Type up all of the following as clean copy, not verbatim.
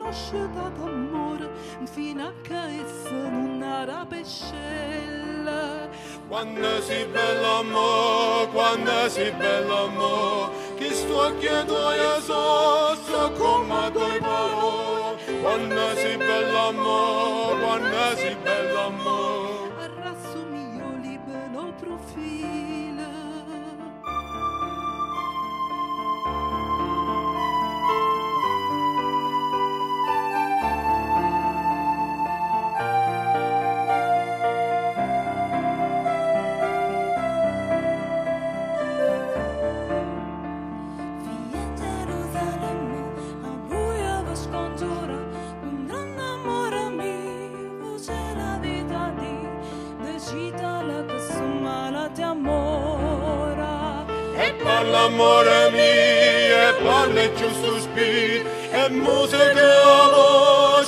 conosciuta d'amore fino a che essa non era pescella. Quando si bella mo, quando si bella mo, chi sto chiedo io so come due parole. Quando si bella mo, quando si bella mo, Rassomiglia libero profilo. L'amore mio e parla il giusto spirito e musica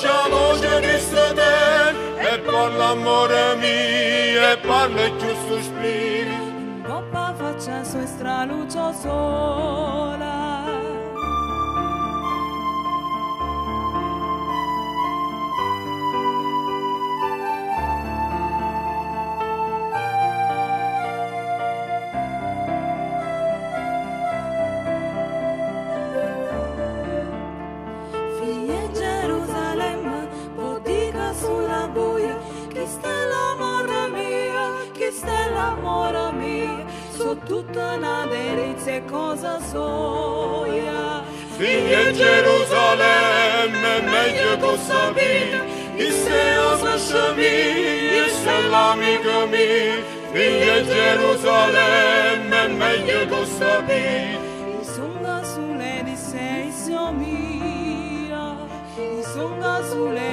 la voce di Satana e per l'amore mio e parla il giusto spirito In coppa faccia sua straluce sola. L'amore mio, su tutta una delizia e cosa soia. Figlia Gerusalemme, meglio che sapete, che sei osa sciamia, che sei l'amica mia. Figlia Gerusalemme, meglio che sapete. Sunga sulle di sei mia, sunga sulle